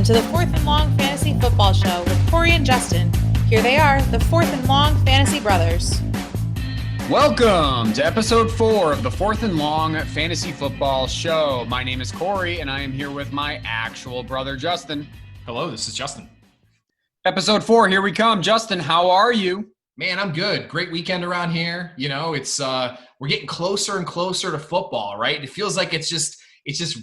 to the Fourth and Long Fantasy Football Show with Corey and Justin. Here they are, the Fourth and Long Fantasy Brothers. Welcome to episode 4 of the Fourth and Long Fantasy Football Show. My name is Corey, and I am here with my actual brother, Justin. Hello, this is Justin. Episode 4, here we come. Justin, how are you? Man, I'm good. Great weekend around here. You know, it's we're getting closer and closer to football, right? It feels like it's just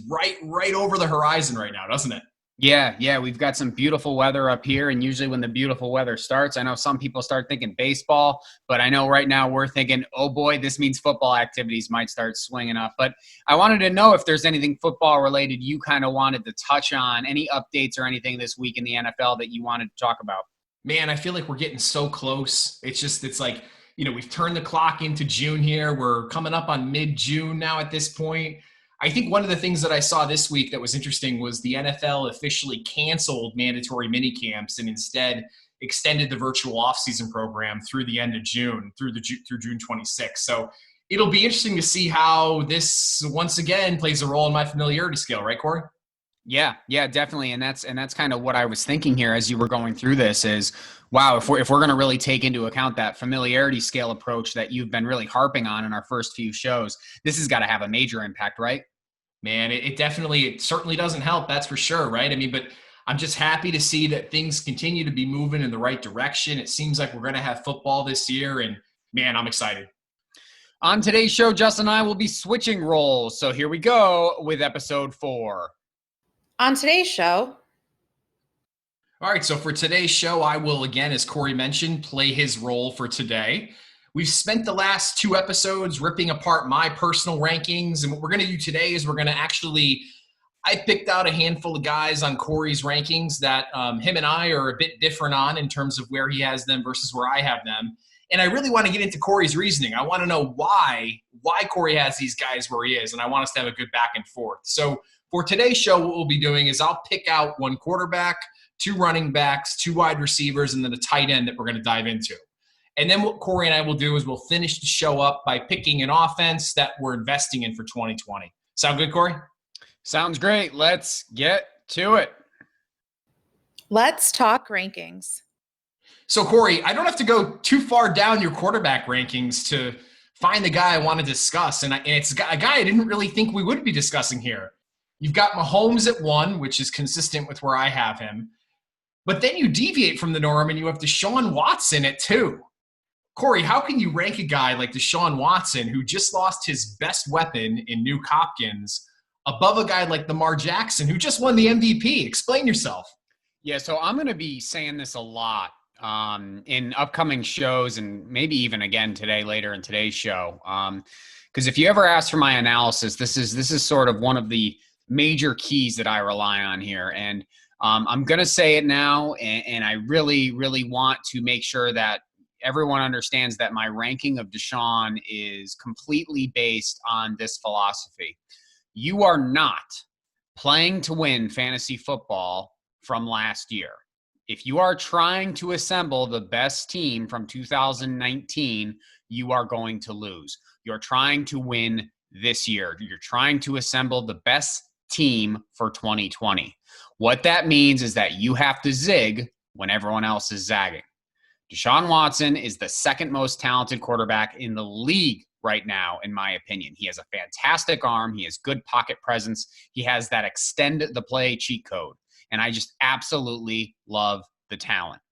right over the horizon right now, doesn't it? Yeah, we've got some beautiful weather up here, and usually when the beautiful weather starts, I know some people start thinking baseball, but I know right now we're thinking, oh boy, this means football activities might start swinging up. But I wanted to know if there's anything football related you kind of wanted to touch on, any updates or anything this week in the NFL that you wanted to talk about. Man, I feel like we're getting so close. It's like, you know, we've turned the clock into June here. We're coming up on mid-June now at this point. I think one of the things that I saw this week that was interesting was the NFL officially canceled mandatory mini camps and instead extended the virtual offseason program through the end of June, through June 26th. So it'll be interesting to see how this once again plays a role in my familiarity scale, right, Corey? Yeah, definitely. And that's kind of what I was thinking here as you were going through this is, wow, if we're going to really take into account that familiarity scale approach that you've been really harping on in our first few shows, this has got to have a major impact, right? Man, it certainly doesn't help. That's for sure. Right. I mean, but I'm just happy to see that things continue to be moving in the right direction. It seems like we're going to have football this year, and man, I'm excited. On today's show, Justin and I will be switching roles. So here we go with episode 4. On today's show. All right, so for today's show, I will, again, as Corey mentioned, play his role for today. We've spent the last 2 episodes ripping apart my personal rankings, and what we're going to do today is I picked out a handful of guys on Corey's rankings that him and I are a bit different on in terms of where he has them versus where I have them. And I really want to get into Corey's reasoning. I want to know why Corey has these guys where he is, and I want us to have a good back and forth. So for today's show, what we'll be doing is I'll pick out 1 quarterback, 2 running backs, 2 wide receivers, and then a tight end that we're going to dive into. And then what Corey and I will do is we'll finish the show up by picking an offense that we're investing in for 2020. Sound good, Corey? Sounds great. Let's get to it. Let's talk rankings. So, Corey, I don't have to go too far down your quarterback rankings to find the guy I want to discuss. And it's a guy I didn't really think we would be discussing here. You've got Mahomes at 1, which is consistent with where I have him. But then you deviate from the norm and you have Deshaun Watson at 2. Corey, how can you rank a guy like Deshaun Watson, who just lost his best weapon in Nuke Hopkins, above a guy like Lamar Jackson, who just won the MVP? Explain yourself. Yeah, so I'm going to be saying this a lot in upcoming shows and maybe even again today, later in today's show. Because if you ever ask for my analysis, this is sort of one of the major keys that I rely on here. And I'm going to say it now, and I really, really want to make sure that everyone understands that my ranking of Deshaun is completely based on this philosophy. You are not playing to win fantasy football from last year. If you are trying to assemble the best team from 2019, you are going to lose. You're trying to win this year. You're trying to assemble the best team for 2020. What that means is that you have to zig when everyone else is zagging. Deshaun Watson is the second most talented quarterback in the league right now, in my opinion. He has a fantastic arm. He has good pocket presence. He has that extend the play cheat code. And I just absolutely love the talent.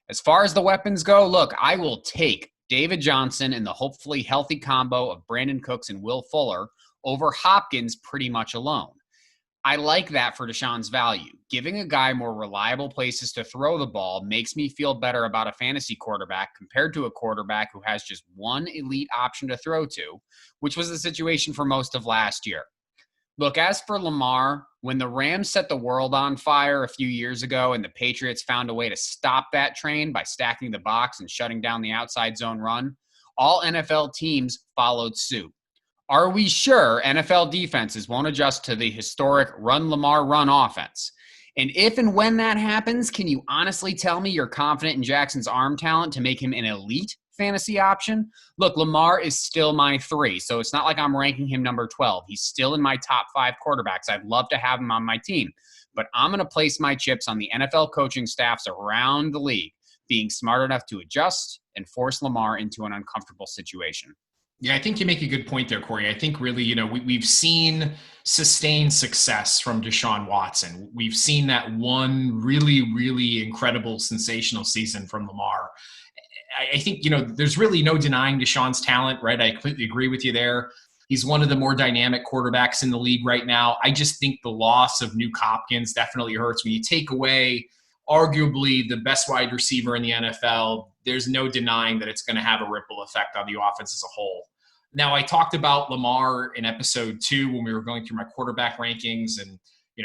As far as the weapons go, look, I will take David Johnson and the hopefully healthy combo of Brandon Cooks and Will Fuller over Hopkins pretty much alone. I like that for Deshaun's value. Giving a guy more reliable places to throw the ball makes me feel better about a fantasy quarterback compared to a quarterback who has just one elite option to throw to, which was the situation for most of last year. Look, as for Lamar, when the Rams set the world on fire a few years ago and the Patriots found a way to stop that train by stacking the box and shutting down the outside zone run, all NFL teams followed suit. Are we sure NFL defenses won't adjust to the historic run Lamar run offense? And if and when that happens, can you honestly tell me you're confident in Jackson's arm talent to make him an elite fantasy option? Look, Lamar is still my 3, so it's not like I'm ranking him number 12. He's still in my top 5 quarterbacks. I'd love to have him on my team. But I'm going to place my chips on the NFL coaching staffs around the league being smart enough to adjust and force Lamar into an uncomfortable situation. Yeah, I think you make a good point there, Corey. I think really, we've seen sustained success from Deshaun Watson. We've seen that one really, really incredible, sensational season from Lamar. I think, there's really no denying Deshaun's talent, right? I completely agree with you there. He's one of the more dynamic quarterbacks in the league right now. I just think the loss of Nuke Hopkins definitely hurts. When you take away arguably the best wide receiver in the NFL, there's no denying that it's going to have a ripple effect on the offense as a whole. Now, I talked about Lamar in episode 2 when we were going through my quarterback rankings, and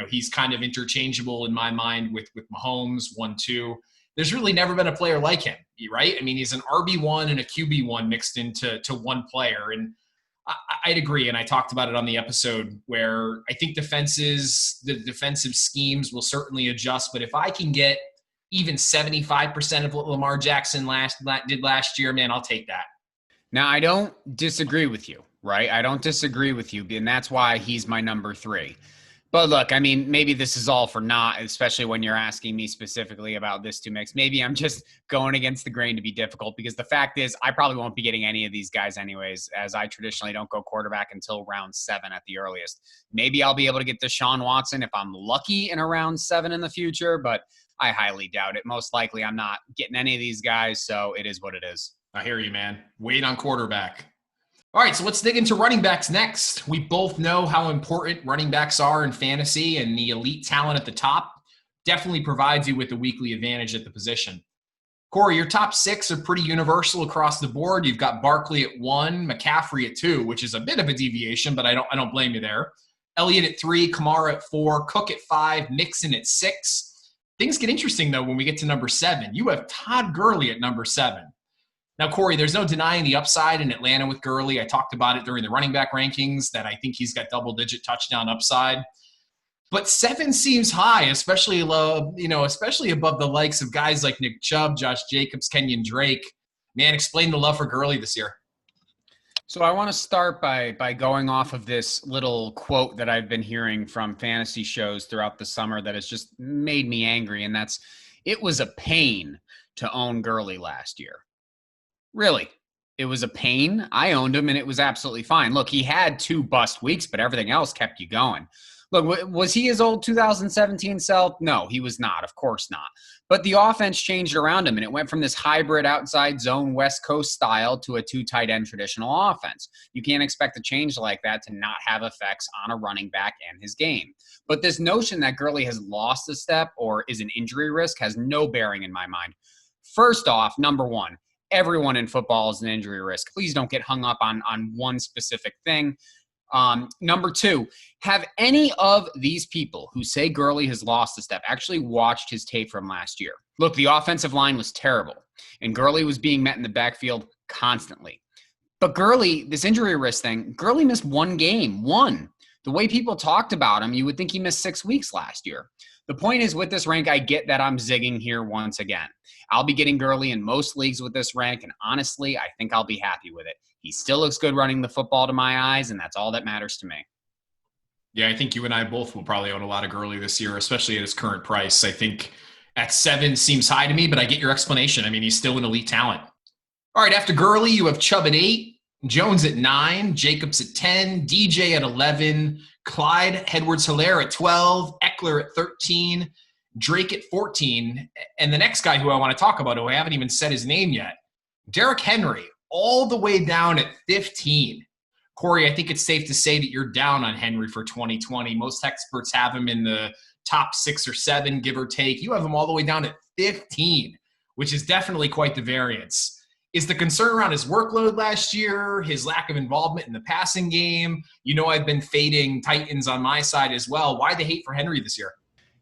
he's kind of interchangeable in my mind with Mahomes 1-2. There's really never been a player like him, right? I mean, he's an RB1 and a QB1 mixed into one player, and I'd agree. And I talked about it on the episode where I think the defensive schemes will certainly adjust. But if I can get even 75% of what Lamar Jackson did last year, man, I'll take that. Now, I don't disagree with you, right? I don't disagree with you, and that's why he's my number 3. But look, I mean, maybe this is all for naught, especially when you're asking me specifically about this 2 mix. Maybe I'm just going against the grain to be difficult, because the fact is I probably won't be getting any of these guys anyways, as I traditionally don't go quarterback until round 7 at the earliest. Maybe I'll be able to get Deshaun Watson if I'm lucky in a round 7 in the future, but I highly doubt it. Most likely I'm not getting any of these guys, so it is what it is. I hear you, man. Wait on quarterback. All right, so let's dig into running backs next. We both know how important running backs are in fantasy, and the elite talent at the top definitely provides you with a weekly advantage at the position. Corey, your top 6 are pretty universal across the board. You've got Barkley at 1, McCaffrey at 2, which is a bit of a deviation, but I don't blame you there. Elliott at 3, Kamara at 4, Cook at 5, Mixon at 6. Things get interesting, though, when we get to number 7. You have Todd Gurley at number 7. Now, Corey, there's no denying the upside in Atlanta with Gurley. I talked about it during the running back rankings that I think he's got double-digit touchdown upside. But 7 seems high, especially above the likes of guys like Nick Chubb, Josh Jacobs, Kenyon Drake. Man, explain the love for Gurley this year. So I want to start by going off of this little quote that I've been hearing from fantasy shows throughout the summer that has just made me angry, and that's, it was a pain to own Gurley last year. Really, it was a pain. I owned him, and it was absolutely fine. Look, he had 2 bust weeks, but everything else kept you going. Look, was he his old 2017 self? No, he was not. Of course not. But the offense changed around him, and it went from this hybrid outside zone West Coast style to a 2 tight end traditional offense. You can't expect a change like that to not have effects on a running back and his game. But this notion that Gurley has lost a step or is an injury risk has no bearing in my mind. First off, number 1, everyone in football is an injury risk. Please don't get hung up on one specific thing. Number 2, have any of these people who say Gurley has lost a step actually watched his tape from last year? Look, the offensive line was terrible, and Gurley was being met in the backfield constantly. But Gurley, this injury risk thing, Gurley missed 1 game. The way people talked about him, you would think he missed 6 weeks last year. The point is, with this rank, I get that I'm zigging here once again. I'll be getting Gurley in most leagues with this rank, and honestly, I think I'll be happy with it. He still looks good running the football to my eyes, and that's all that matters to me. Yeah, I think you and I both will probably own a lot of Gurley this year, especially at his current price. I think at 7 seems high to me, but I get your explanation. I mean, he's still an elite talent. All right, after Gurley, you have Chubb at 8, Jones at 9, Jacobs at 10, DJ at 11, Clyde Edwards-Helaire at 12, Eckler at 13, Drake at 14, and the next guy who I want to talk about, who I haven't even said his name yet, Derrick Henry, all the way down at 15. Corey, I think it's safe to say that you're down on Henry for 2020. Most experts have him in the top 6 or 7, give or take. You have him all the way down at 15, which is definitely quite the variance. Is the concern around his workload last year, his lack of involvement in the passing game? You know, I've been fading Titans on my side as well. Why the hate for Henry this year?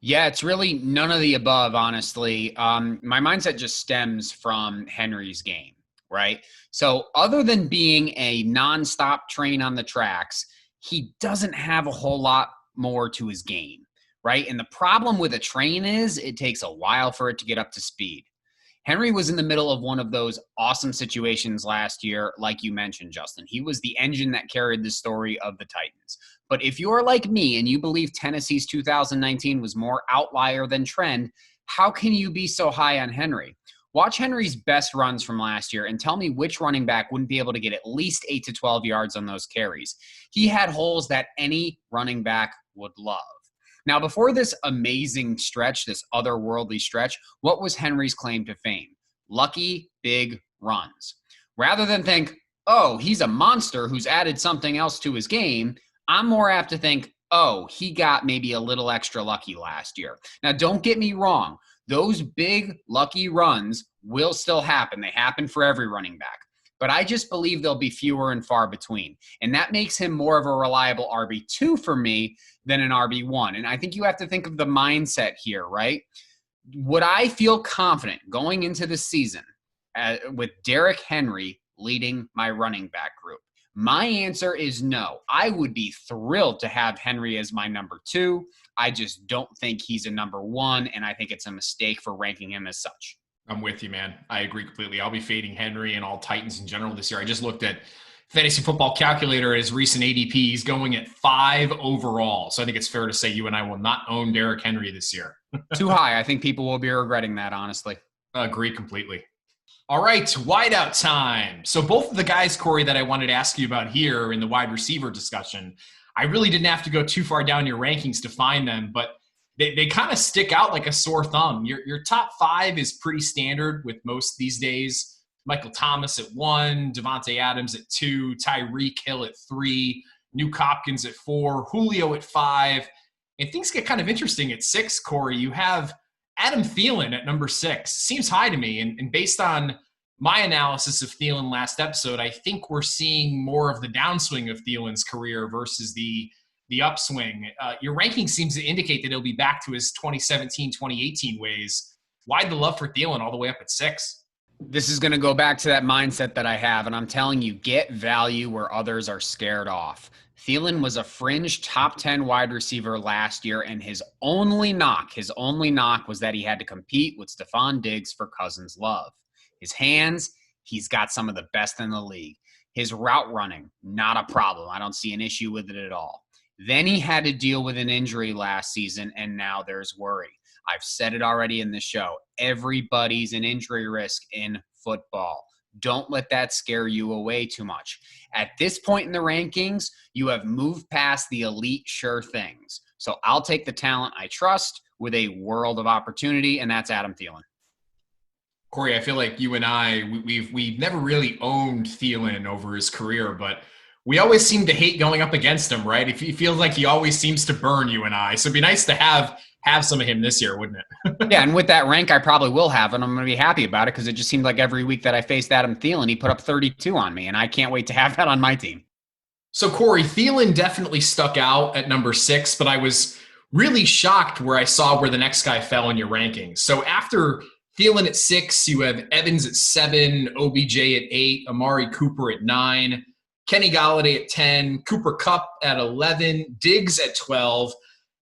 Yeah, it's really none of the above, honestly. My mindset just stems from Henry's game, right? So other than being a nonstop train on the tracks, he doesn't have a whole lot more to his game, right? And the problem with a train is it takes a while for it to get up to speed. Henry was in the middle of one of those awesome situations last year, like you mentioned, Justin. He was the engine that carried the story of the Titans. But if you're like me and you believe Tennessee's 2019 was more outlier than trend, how can you be so high on Henry? Watch Henry's best runs from last year and tell me which running back wouldn't be able to get at least 8 to 12 yards on those carries. He had holes that any running back would love. Now, before this amazing stretch, this otherworldly stretch, what was Henry's claim to fame? Lucky, big runs. Rather than think, oh, he's a monster who's added something else to his game, I'm more apt to think, oh, he got maybe a little extra lucky last year. Now, don't get me wrong. Those big, lucky runs will still happen. They happen for every running back. But I just believe they'll be fewer and far between. And that makes him more of a reliable RB2 for me than an RB1. And I think you have to think of the mindset here, right? Would I feel confident going into the season with Derrick Henry leading my running back group? My answer is no. I would be thrilled to have Henry as my number 2. I just don't think he's a number 1, and I think it's a mistake for ranking him as such. I'm with you, man. I agree completely. I'll be fading Henry and all Titans in general this year. I just looked at Fantasy Football Calculator at his recent ADP. He's going at 5 overall. So I think it's fair to say you and I will not own Derrick Henry this year. Too high. I think people will be regretting that, honestly. Agree completely. All right, wideout time. So both of the guys, Corey, that I wanted to ask you about here in the wide receiver discussion, I really didn't have to go too far down your rankings to find them, but they kind of stick out like a sore thumb. Your top 5 is pretty standard with most these days. Michael Thomas at 1, Devontae Adams at 2, Tyreek Hill at 3, Nuke Hopkins at 4, Julio at 5. And things get kind of interesting at 6, Corey. You have Adam Thielen at number 6. Seems high to me. And based on my analysis of Thielen last episode, I think we're seeing more of the downswing of Thielen's career versus the upswing. Your ranking seems to indicate that he'll be back to his 2017, 2018 ways. Why the love for Thielen all the way up at 6? This is going to go back to that mindset that I have, and I'm telling you, get value where others are scared off. Thielen was a fringe top 10 wide receiver last year, and his only knock was that he had to compete with Stephon Diggs for Cousins' love. His hands, he's got some of the best in the league. His route running, not a problem. I don't see an issue with it at all. Then he had to deal with an injury last season, and now there's worry. I've said it already in the show. Everybody's an injury risk in football. Don't let that scare you away too much. At this point in the rankings, you have moved past the elite sure things. So I'll take the talent I trust with a world of opportunity, and that's Adam Thielen. Corey, I feel like you and I, we've never really owned Thielen over his career, but we always seem to hate going up against him, right? He feels like he always seems to burn you and I. So it'd be nice to have some of him this year, wouldn't it? Yeah, and with that rank, I probably will have, and I'm going to be happy about it because it just seemed like every week that I faced Adam Thielen, he put up 32 on me, and I can't wait to have that on my team. So, Corey, Thielen definitely stuck out at number 6, but I was really shocked where I saw where the next guy fell in your rankings. So after Thielen at 6, you have Evans at 7, OBJ at 8, Amari Cooper at 9, Kenny Golladay at 10, Cooper Kupp at 11, Diggs at 12,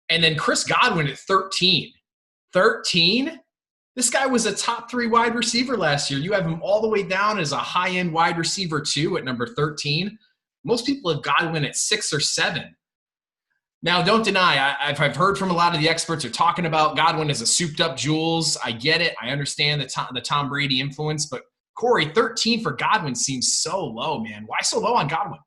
and then Chris Godwin at 13. 13? This guy was a top 3 wide receiver last year. You have him all the way down as a high-end wide receiver 2 at number 13. Most people have Godwin at 6 or 7. Now, don't deny, I've heard from a lot of the experts are talking about Godwin as a souped-up Jules. I get it. I understand the Tom Brady influence. But, Corey, 13 for Godwin seems so low, man. Why so low on Godwin?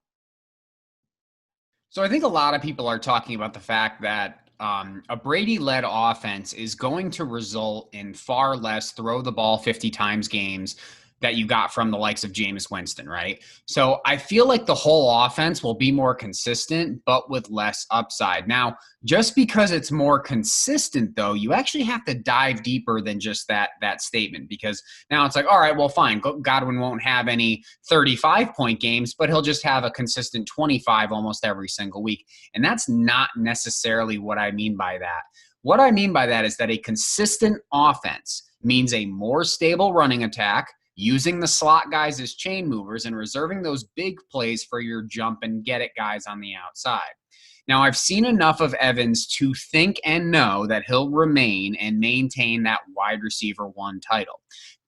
So I think a lot of people are talking about the fact that a Brady-led offense is going to result in far less throw the ball 50 times games that you got from the likes of Jameis Winston, right? So I feel like the whole offense will be more consistent, but with less upside. Now, just because it's more consistent, though, you actually have to dive deeper than just that statement, because now it's like, all right, well, fine. Godwin won't have any 35-point games, but he'll just have a consistent 25 almost every single week. And that's not necessarily what I mean by that. What I mean by that is that a consistent offense means a more stable running attack, using the slot guys as chain movers and reserving those big plays for your jump and get it guys on the outside. Now, I've seen enough of Evans to think and know that he'll remain and maintain that wide receiver 1 title.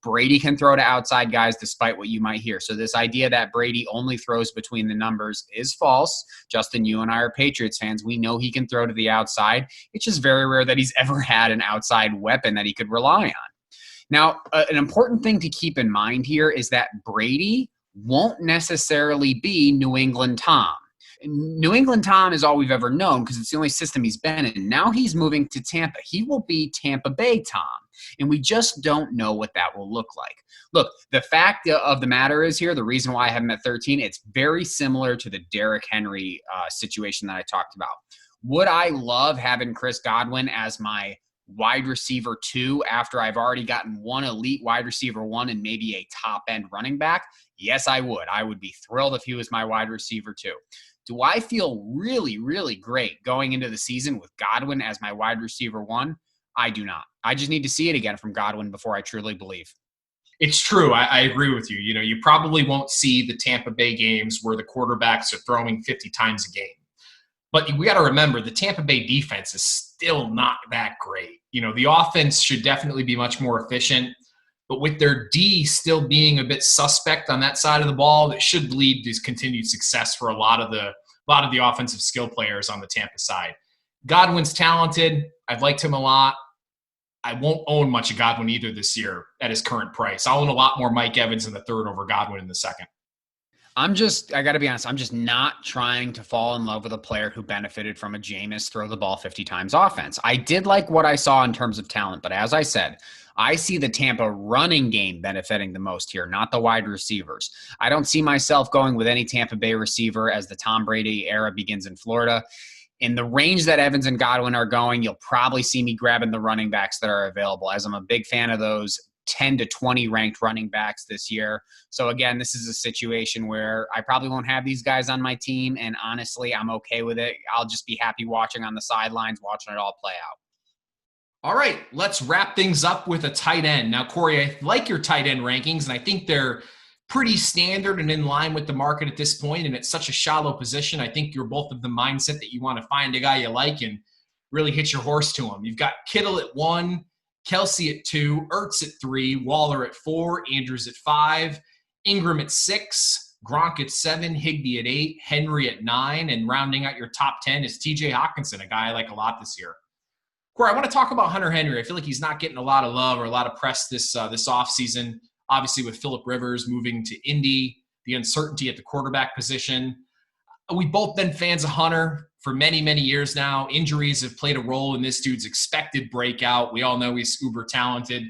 Brady can throw to outside guys despite what you might hear. So this idea that Brady only throws between the numbers is false. Justin, you and I are Patriots fans. We know he can throw to the outside. It's just very rare that he's ever had an outside weapon that he could rely on. Now, an important thing to keep in mind here is that Brady won't necessarily be New England Tom. New England Tom is all we've ever known because it's the only system he's been in. Now he's moving to Tampa. He will be Tampa Bay Tom, and we just don't know what that will look like. Look, the fact of the matter is here, the reason why I have him at 13, it's very similar to the Derrick Henry situation that I talked about. Would I love having Chris Godwin as my wide receiver 2 after I've already gotten one elite wide receiver 1 and maybe a top-end running back? Yes, I would. I would be thrilled if he was my wide receiver 2. Do I feel really, really great going into the season with Godwin as my wide receiver 1? I do not. I just need to see it again from Godwin before I truly believe. It's true. I agree with you. You know, you probably won't see the Tampa Bay games where the quarterbacks are throwing 50 times a game. But we got to remember the Tampa Bay defense is still not that great. You know, the offense should definitely be much more efficient. But with their D still being a bit suspect on that side of the ball, that should lead to continued success for a lot of the offensive skill players on the Tampa side. Godwin's talented. I've liked him a lot. I won't own much of Godwin either this year at his current price. I'll own a lot more Mike Evans in the third over Godwin in the second. I got to be honest, I'm just not trying to fall in love with a player who benefited from a Jameis throw the ball 50 times offense. I did like what I saw in terms of talent, but as I said, I see the Tampa running game benefiting the most here, not the wide receivers. I don't see myself going with any Tampa Bay receiver as the Tom Brady era begins in Florida. In the range that Evans and Godwin are going, you'll probably see me grabbing the running backs that are available, as I'm a big fan of those 10 to 20 ranked running backs this year. So again, this is a situation where I probably won't have these guys on my team, and honestly, I'm okay with it. I'll just be happy watching on the sidelines, watching it all play out. All right, let's wrap things up with a tight end. Now, Corey, I like your tight end rankings, and I think they're pretty standard and in line with the market at this point, and it's such a shallow position. I think you're both of the mindset that you want to find a guy you like and really hit your horse to him. You've got Kittle at 1, Kelsey at 2, Ertz at 3, Waller at 4, Andrews at 5, Ingram at 6, Gronk at 7, Higbee at 8, Henry at 9, and rounding out your top 10 is TJ Hockenson, a guy I like a lot this year. Corey, I want to talk about Hunter Henry. I feel like he's not getting a lot of love or a lot of press this offseason. Obviously, with Phillip Rivers moving to Indy, the uncertainty at the quarterback position. We've both been fans of Hunter for many, many years now. Injuries have played a role in this dude's expected breakout. We all know he's uber talented.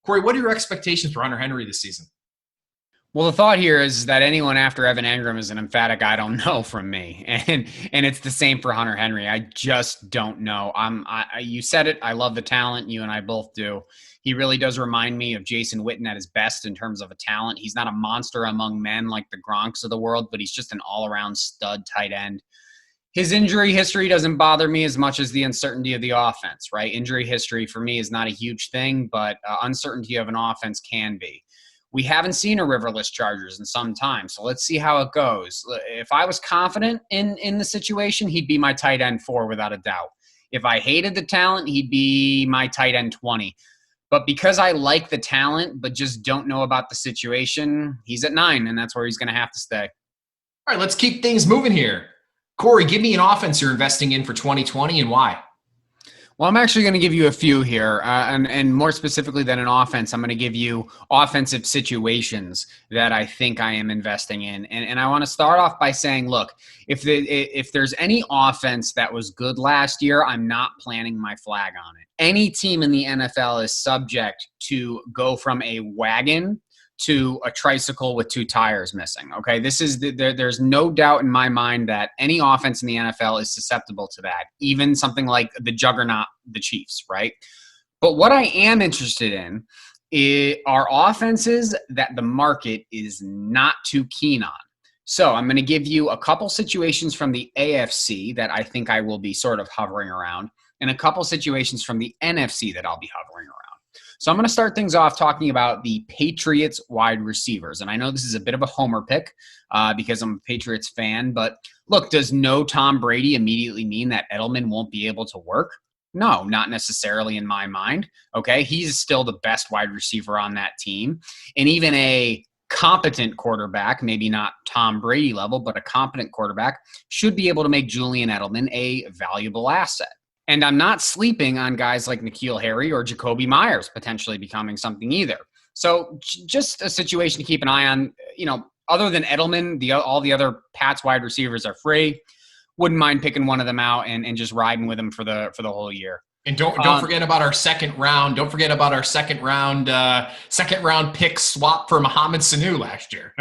Corey, what are your expectations for Hunter Henry this season? Well, the thought here is that anyone after Evan Engram is an emphatic I don't know from me. And it's the same for Hunter Henry. I just don't know. You said it. I love the talent. You and I both do. He really does remind me of Jason Witten at his best in terms of a talent. He's not a monster among men like the Gronks of the world, but he's just an all-around stud tight end. His injury history doesn't bother me as much as the uncertainty of the offense, right? Injury history for me is not a huge thing, but uncertainty of an offense can be. We haven't seen a riverless Chargers in some time, so let's see how it goes. If I was confident in the situation, he'd be my tight end 4 without a doubt. If I hated the talent, he'd be my tight end 20. But because I like the talent but just don't know about the situation, he's at 9, and that's where he's going to have to stay. All right, let's keep things moving here. Corey, give me an offense you're investing in for 2020 and why. Well, I'm actually going to give you a few here, and more specifically than an offense, I'm going to give you offensive situations that I think I am investing in. And I want to start off by saying, look, if there's any offense that was good last year, I'm not planting my flag on it. Any team in the NFL is subject to go from a wagon to a tricycle with 2 tires missing. Okay, there's no doubt in my mind that any offense in the NFL is susceptible to that, even something like the juggernaut, the Chiefs, right? But what I am interested in are offenses that the market is not too keen on. So I'm going to give you a couple situations from the AFC that I think I will be sort of hovering around, and a couple situations from the NFC that I'll be hovering around. So I'm going to start things off talking about the Patriots wide receivers. And I know this is a bit of a homer pick because I'm a Patriots fan. But look, does no Tom Brady immediately mean that Edelman won't be able to work? No, not necessarily in my mind. Okay. He's still the best wide receiver on that team. And even a competent quarterback, maybe not Tom Brady level, but a competent quarterback should be able to make Julian Edelman a valuable asset. And I'm not sleeping on guys like N'Keal Harry or Jacoby Myers potentially becoming something either. So just a situation to keep an eye on. Other than Edelman, all the other Pats wide receivers are free. Wouldn't mind picking one of them out and just riding with them for the whole year. And don't forget about our second round. Don't forget about our second round pick swap for Mohamed Sanu last year.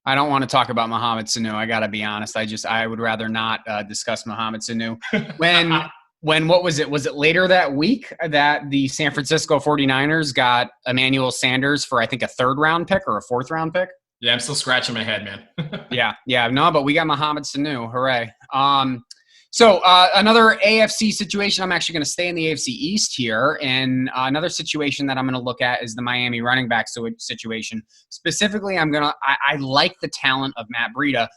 I don't want to talk about Mohamed Sanu. I got to be honest. I would rather not discuss Mohamed Sanu. When what was it? Was it later that week that the San Francisco 49ers got Emmanuel Sanders for, I think, a 3rd round pick or a 4th round pick? Yeah, I'm still scratching my head, man. Yeah. No, but we got Mohamed Sanu. Hooray. So another AFC situation, I'm actually going to stay in the AFC East here. And another situation that I'm going to look at is the Miami running back situation. Specifically, I like the talent of Matt Breida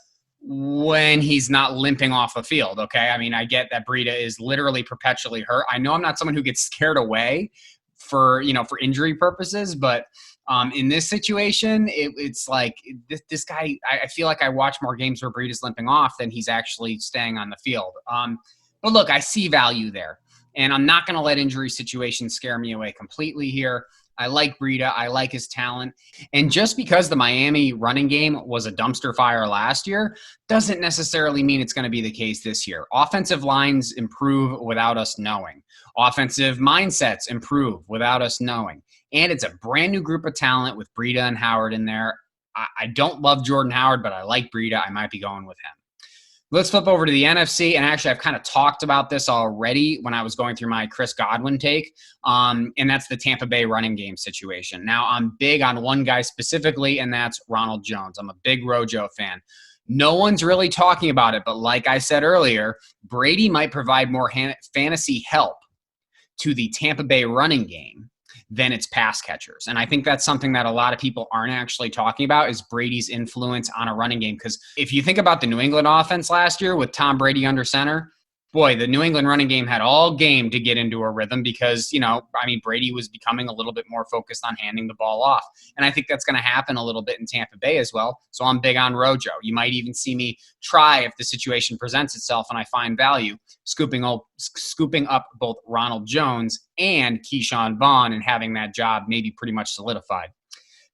when he's not limping off the field, okay? I mean, I get that Breida is literally perpetually hurt. I know I'm not someone who gets scared away for injury purposes, but in this situation, it's like this guy, I feel like I watch more games where Breida's limping off than he's actually staying on the field. But look, I see value there, and I'm not going to let injury situations scare me away completely here. I like Breida. I like his talent. And just because the Miami running game was a dumpster fire last year doesn't necessarily mean it's going to be the case this year. Offensive lines improve without us knowing. Offensive mindsets improve without us knowing. And it's a brand new group of talent with Breida and Howard in there. I don't love Jordan Howard, but I like Breida. I might be going with him. Let's flip over to the NFC. And actually, I've kind of talked about this already when I was going through my Chris Godwin take. And that's the Tampa Bay running game situation. Now, I'm big on one guy specifically, and that's Ronald Jones. I'm a big Rojo fan. No one's really talking about it, but like I said earlier, Brady might provide more fantasy help to the Tampa Bay running game than its pass catchers. And I think that's something that a lot of people aren't actually talking about is Brady's influence on a running game. Because if you think about the New England offense last year with Tom Brady under center, boy, the New England running game had all game to get into a rhythm because, Brady was becoming a little bit more focused on handing the ball off. And I think that's going to happen a little bit in Tampa Bay as well. So I'm big on Rojo. You might even see me try, if the situation presents itself and I find value, scooping up both Ronald Jones and Keyshawn Vaughn and having that job maybe pretty much solidified.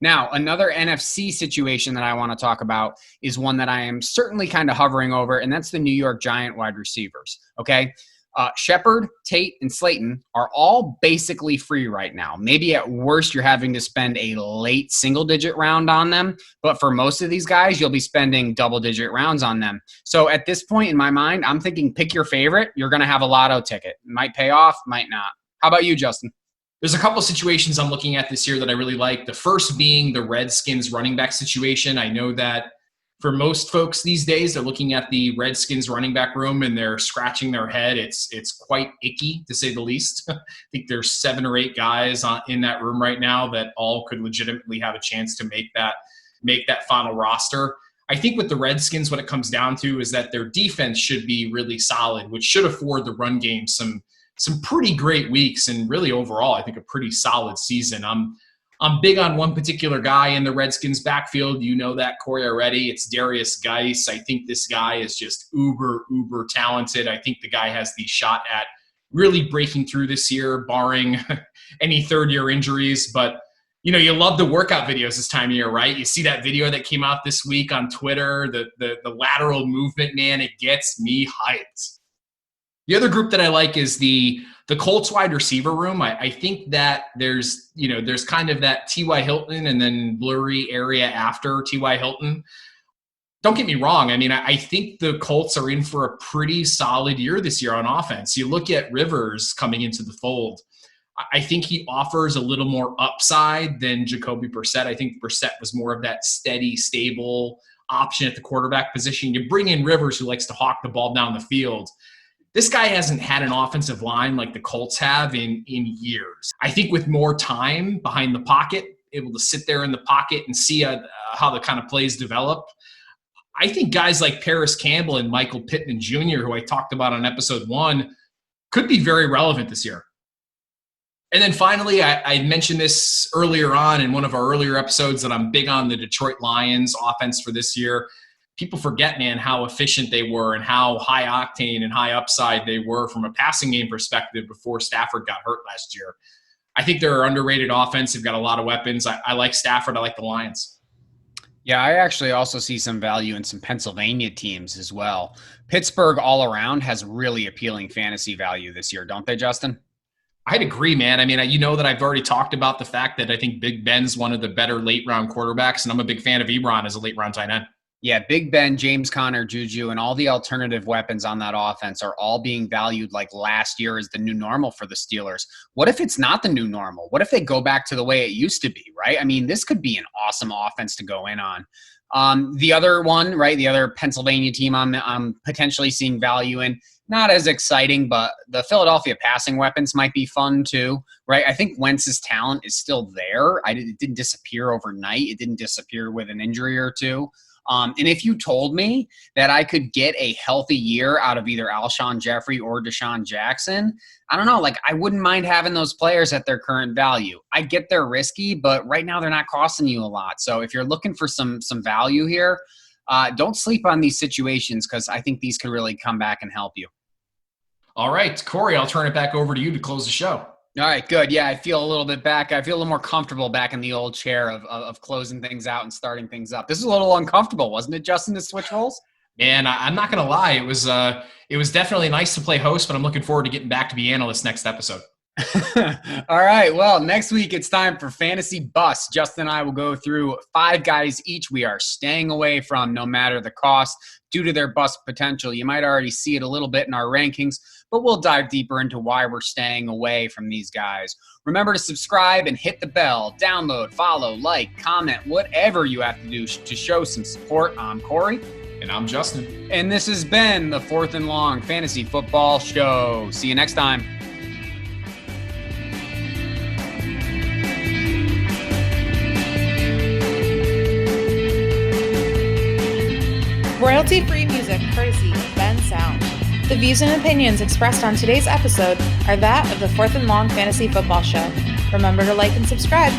Now, another NFC situation that I want to talk about is one that I am certainly kind of hovering over, and that's the New York Giant wide receivers, okay? Shepard, Tate, and Slayton are all basically free right now. Maybe at worst you're having to spend a late single-digit round on them, but for most of these guys, you'll be spending double-digit rounds on them. So at this point in my mind, I'm thinking pick your favorite. You're going to have a lotto ticket. Might pay off, might not. How about you, Justin? There's a couple situations I'm looking at this year that I really like. The first being the Redskins running back situation. I know that for most folks these days, they're looking at the Redskins running back room and they're scratching their head. It's quite icky, to say the least. I think there's 7 or 8 guys in that room right now that all could legitimately have a chance to make that final roster. I think with the Redskins, what it comes down to is that their defense should be really solid, which should afford the run game some pretty great weeks, and really overall, I think a pretty solid season. I'm big on one particular guy in the Redskins backfield. You know that, Corey, already. It's Darius Geis. I think this guy is just uber talented. I think the guy has the shot at really breaking through this year, barring any third-year injuries. But, you love the workout videos this time of year, right? You see that video that came out this week on Twitter, the lateral movement, man, it gets me hyped. The other group that I like is the Colts wide receiver room. I think that there's kind of that T.Y. Hilton and then blurry area after T.Y. Hilton. Don't get me wrong. I think the Colts are in for a pretty solid year this year on offense. You look at Rivers coming into the fold. I think he offers a little more upside than Jacoby Brissett. I think Brissett was more of that steady, stable option at the quarterback position. You bring in Rivers, who likes to hawk the ball down the field. This guy hasn't had an offensive line like the Colts have in years. I think with more time behind the pocket, able to sit there in the pocket and see how the kind of plays develop, I think guys like Paris Campbell and Michael Pittman Jr., who I talked about on episode 1, could be very relevant this year. And then finally, I mentioned this earlier on in one of our earlier episodes that I'm big on the Detroit Lions offense for this year. People forget, man, how efficient they were and how high octane and high upside they were from a passing game perspective before Stafford got hurt last year. I think they're an underrated offense. They've got a lot of weapons. I like Stafford. I like the Lions. Yeah, I actually also see some value in some Pennsylvania teams as well. Pittsburgh all around has really appealing fantasy value this year, don't they, Justin? I'd agree, man. I mean, you know that I've already talked about the fact that I think Big Ben's one of the better late-round quarterbacks, and I'm a big fan of Ebron as a late-round tight end. Yeah, Big Ben, James Conner, Juju, and all the alternative weapons on that offense are all being valued like last year is the new normal for the Steelers. What if it's not the new normal? What if they go back to the way it used to be, right? I mean, this could be an awesome offense to go in on. The other one, right, the other Pennsylvania team I'm potentially seeing value in, not as exciting, but the Philadelphia passing weapons might be fun too, right? I think Wentz's talent is still there. It didn't disappear overnight. It didn't disappear with an injury or two. And if you told me that I could get a healthy year out of either Alshon Jeffrey or Deshaun Jackson, I don't know, like I wouldn't mind having those players at their current value. I get they're risky, but right now they're not costing you a lot. So if you're looking for some value here, don't sleep on these situations because I think these could really come back and help you. All right, Corey, I'll turn it back over to you to close the show. All right, good. Yeah, I feel a little bit back. I feel a little more comfortable back in the old chair of closing things out and starting things up. This is a little uncomfortable, wasn't it, Justin, to switch roles? And I'm not going to lie. It was definitely nice to play host, but I'm looking forward to getting back to be analyst next episode. All right. Well, next week it's time for Fantasy Bus. Justin and I will go through 5 guys each we are staying away from no matter the cost due to their bust potential. You might already see it a little bit in our rankings, but we'll dive deeper into why we're staying away from these guys. Remember to subscribe and hit the bell, download, follow, like, comment, whatever you have to do to show some support. I'm Corey. And I'm Justin. And this has been the Fourth and Long Fantasy Football Show. See you next time. Royalty-free music courtesy of Ben Sound. The views and opinions expressed on today's episode are that of the Fourth and Long Fantasy Football Show. Remember to like and subscribe.